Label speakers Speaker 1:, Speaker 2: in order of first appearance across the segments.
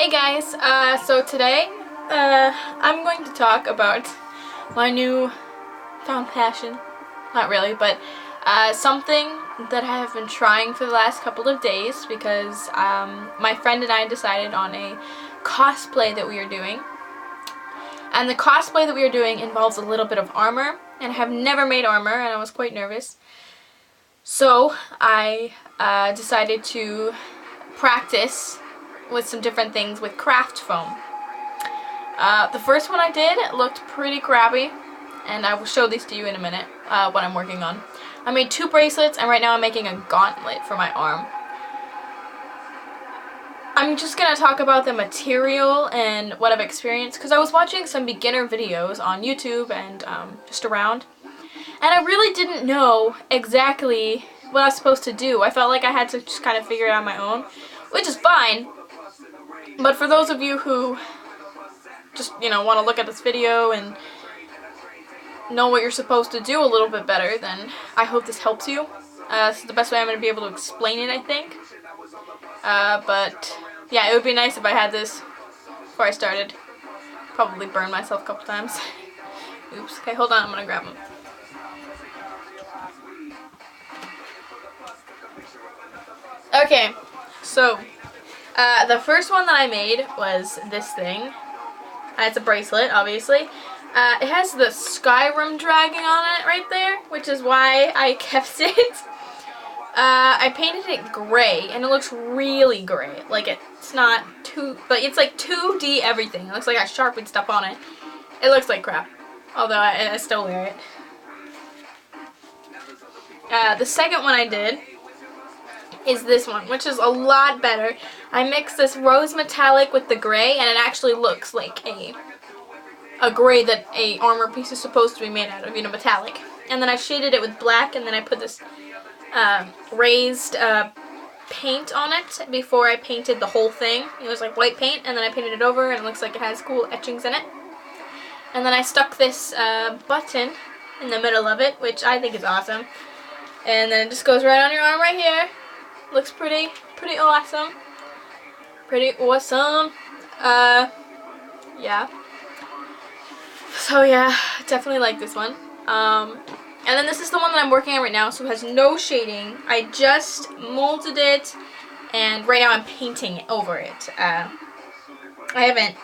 Speaker 1: Hey guys, so today I'm going to talk about my new found passion. Not really, but something that I have been trying for the last couple of days because my friend and I decided on a cosplay that we are doing. And the cosplay that we are doing involves a little bit of armor, and I have never made armor and I was quite nervous. So I decided to practice with some different things with craft foam. The first one I did looked pretty crappy, and I will show these to you in a minute, what I'm working on. I made 2 bracelets, and right now I'm making a gauntlet for my arm. I'm just going to talk about the material and what I've experienced, because I was watching some beginner videos on YouTube and just around, and I really didn't know exactly what I was supposed to do. I felt like I had to just kind of figure it out on my own, which is fine. But for those of you who just, want to look at this video and know what you're supposed to do a little bit better, then I hope this helps you. This is the best way I'm going to be able to explain it, I think. But yeah, it would be nice if I had this before I started. Probably burn myself a couple times. Oops. Okay, hold on, I'm going to grab them. Okay, so the first one that I made was this thing. It's a bracelet, obviously. It has the Skyrim dragon on it right there, which is why I kept it. I painted it gray, and it looks really gray. Like, it's not too, but it's like 2D everything. It looks like I sharpened stuff on it. It looks like crap, although I still wear it. The second one I did is this one, which is a lot better. I mixed this rose metallic with the gray, and it actually looks like a gray that a armor piece is supposed to be made out of, metallic. And then I shaded it with black, and then I put this raised paint on it before I painted the whole thing. It was like white paint, and then I painted it over, and it looks like it has cool etchings in it. And then I stuck this button in the middle of it, which I think is awesome. And then it just goes right on your arm right here. Looks pretty awesome. Pretty awesome. Yeah. So yeah, definitely like this one. And then this is the one that I'm working on right now, so it has no shading. I just molded it, and right now I'm painting over it. I haven't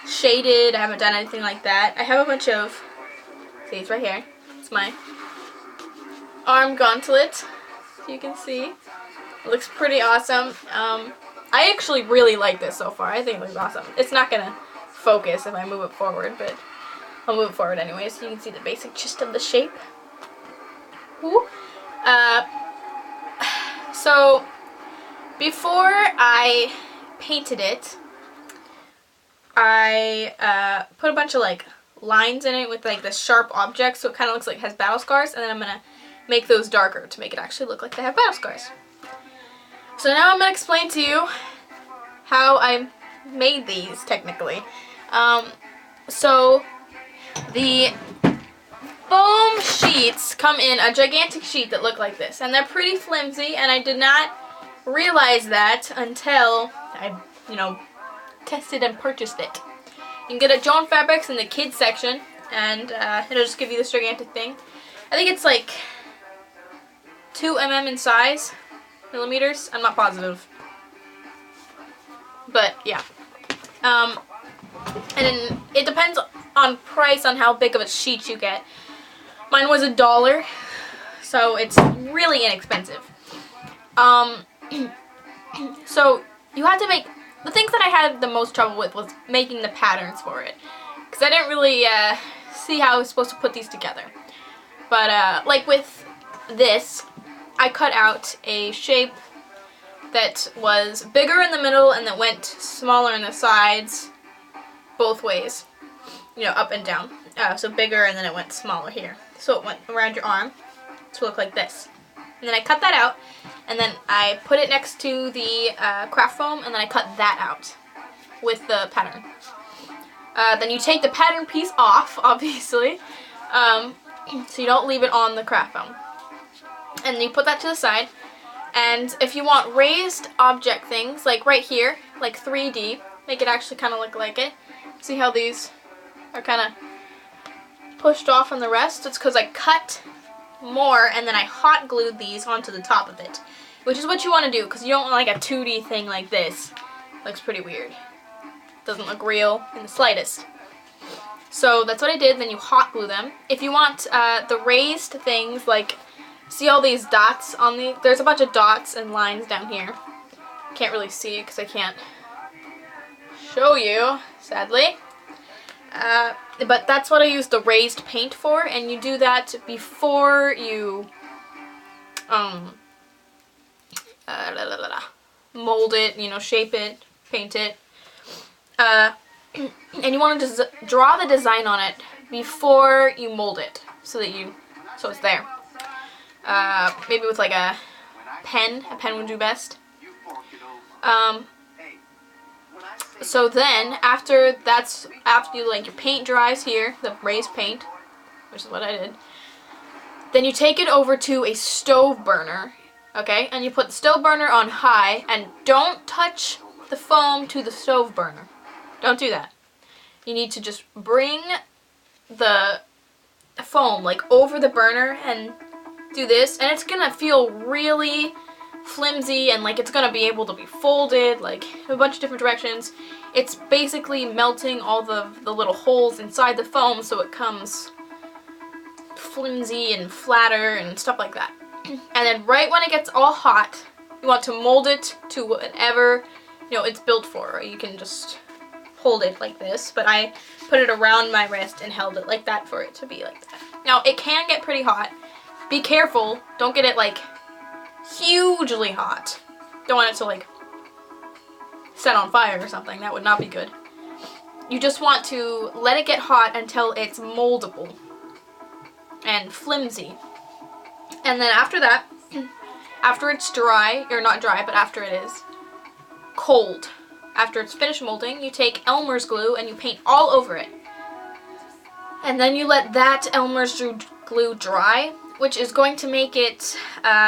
Speaker 1: shaded, I haven't done anything like that. I have a bunch of, see, it's right here. It's my arm gauntlet, you can see. It looks pretty awesome. I actually really like this so far. I think it looks awesome. It's not gonna focus if I move it forward, but I'll move it forward anyway, so you can see the basic gist of the shape. Ooh. So before I painted it, I put a bunch of lines in it with the sharp objects, so it kind of looks like it has battle scars, and then I'm gonna make those darker to make it actually look like they have battle scars. So now I'm going to explain to you how I made these, technically. So the foam sheets come in a gigantic sheet that look like this, and they're pretty flimsy, and I did not realize that until I, tested and purchased it. You can get it at Joan Fabrics in the kids section, and it'll just give you this gigantic thing. I think it's like 2 mm in size. Millimeters? I'm not positive. But yeah. And then it depends on price on how big of a sheet you get. Mine was $1, so it's really inexpensive. So you have to make, the things that I had the most trouble with was making the patterns for it, because I didn't really see how I was supposed to put these together. But like with this, I cut out a shape that was bigger in the middle and that went smaller in the sides, both ways, up and down. So bigger, and then it went smaller here. So it went around your arm to look like this. And then I cut that out, and then I put it next to the craft foam, and then I cut that out with the pattern. Then you take the pattern piece off, obviously, so you don't leave it on the craft foam. And you put that to the side, And if you want raised object things, like right here, like 3D, make it actually kind of look like it. See how these are kind of pushed off from the rest? It's because I cut more and then I hot glued these onto the top of it, which is what you want to do because you don't want like a 2D thing like this. Looks pretty weird. Doesn't look real in the slightest. So that's what I did. Then you hot glue them. If you want the raised things, like see all these dots on the, there's a bunch of dots and lines down here. Can't really see it because I can't show you, sadly. But that's what I use the raised paint for, and you do that before you mold it, you know, shape it, paint it. And you want to draw the design on it before you mold it, so it's there. Maybe with like a pen would do best. So then, after you like your paint dries here, the raised paint, which is what I did, then you take it over to a stove burner, okay? And you put the stove burner on high, and don't touch the foam to the stove burner. Don't do that. You need to just bring the foam like over the burner and do this, and it's gonna feel really flimsy and like it's gonna be able to be folded like a bunch of different directions. It's basically melting all the little holes inside the foam so it comes flimsy and flatter and stuff like that. And then right when it gets all hot, you want to mold it to whatever, you know, it's built for. Or you can just hold it like this, but I put it around my wrist and held it like that for it to be like that. Now it can get pretty hot. Be careful, don't get it like hugely hot. Don't want it to like set on fire or something. That would not be good. You just want to let it get hot until it's moldable and flimsy. And then after that, after it's dry, or not dry, but after it is cold, after it's finished molding, you take Elmer's glue and you paint all over it. And then you let that Elmer's glue dry, which is going to make it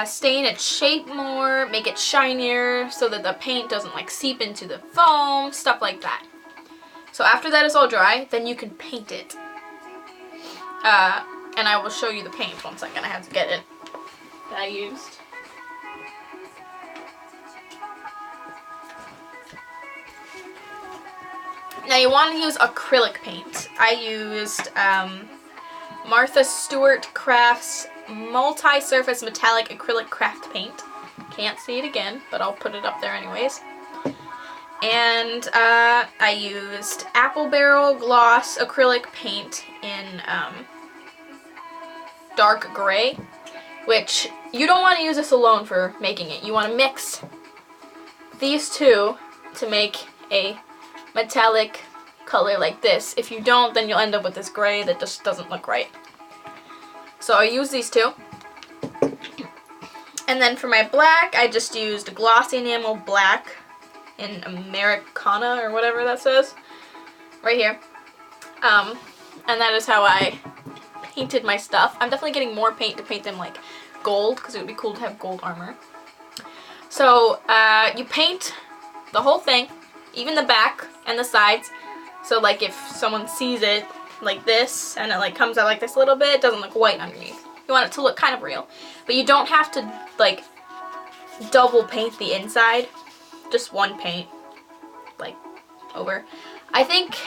Speaker 1: stain its shape more, make it shinier so that the paint doesn't like seep into the foam, stuff like that. So after that is all dry, then you can paint it. And I will show you the paint. 1 second, I have to get it that I used. Now you want to use acrylic paint. I used Martha Stewart Crafts multi-surface metallic acrylic craft paint. Can't see it again, but I'll put it up there anyways. And I used Apple Barrel Gloss acrylic paint in dark gray, which you don't want to use this alone for making it. You want to mix these two to make a metallic color like this. If you don't, then you'll end up with this gray that just doesn't look right. So I use these two. And then for my black, I just used Glossy Enamel Black in Americana or whatever that says. Right here. And that is how I painted my stuff. I'm definitely getting more paint to paint them like gold because it would be cool to have gold armor. So you paint the whole thing, even the back and the sides. So like if someone sees it like this and it like comes out like this a little bit, it doesn't look white underneath. You want it to look kind of real. But you don't have to like double paint the inside. Just one paint like over. I think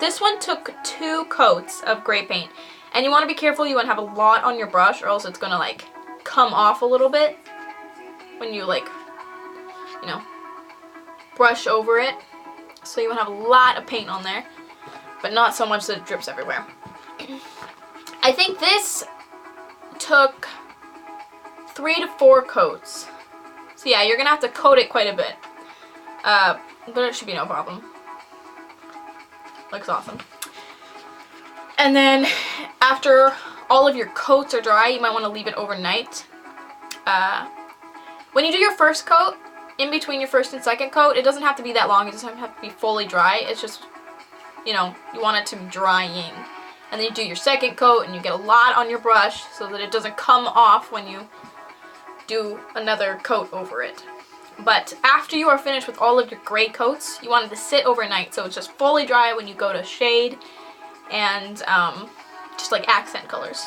Speaker 1: this one took 2 coats of gray paint. And you want to be careful, you want to have a lot on your brush or else it's going to like come off a little bit when you like, you know, brush over it. So you want to have a lot of paint on there, but not so much that it drips everywhere. I think this took 3 to 4 coats. So yeah, you're going to have to coat it quite a bit. But it should be no problem. Looks awesome. And then after all of your coats are dry, you might want to leave it overnight. When you do your first coat, in between your first and second coat, it doesn't have to be that long. It doesn't have to be fully dry. It's just, you know, you want it to be drying. And then you do your second coat and you get a lot on your brush so that it doesn't come off when you do another coat over it. But after you are finished with all of your gray coats, you want it to sit overnight so it's just fully dry when you go to shade and just like accent colors.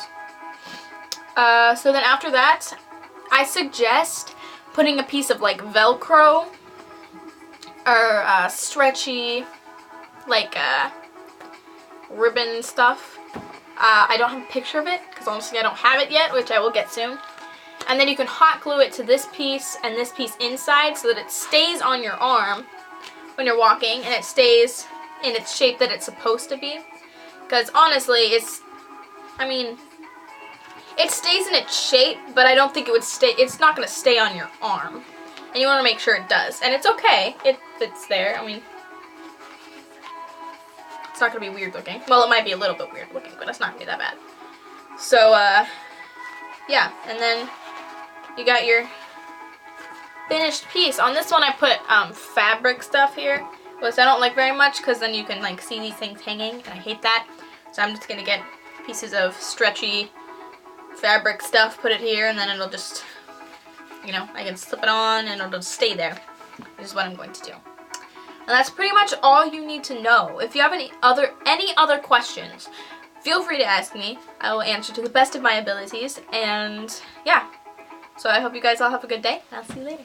Speaker 1: So then after that, I suggest putting a piece of like Velcro or stretchy like ribbon stuff. I don't have a picture of it because honestly I don't have it yet, which I will get soon. And then you can hot glue it to this piece and this piece inside so that it stays on your arm when you're walking and it stays in its shape that it's supposed to be. Because honestly, it stays in its shape, but I don't think it would stay, it's not going to stay on your arm. And you want to make sure it does. And it's okay if it's there. I mean, it's not going to be weird looking. Well, it might be a little bit weird looking, but it's not going to be that bad. So, yeah. And then you got your finished piece. On this one I put fabric stuff here, which I don't like very much because then you can like see these things hanging and I hate that. So I'm just going to get pieces of stretchy fabric stuff, put it here, and then it'll just, you know, I can slip it on and it'll just stay there, which is what I'm going to do. And that's pretty much all you need to know. If you have any other questions, feel free to ask me. I will answer to the best of my abilities. And yeah, so I hope you guys all have a good day, and I'll see you later.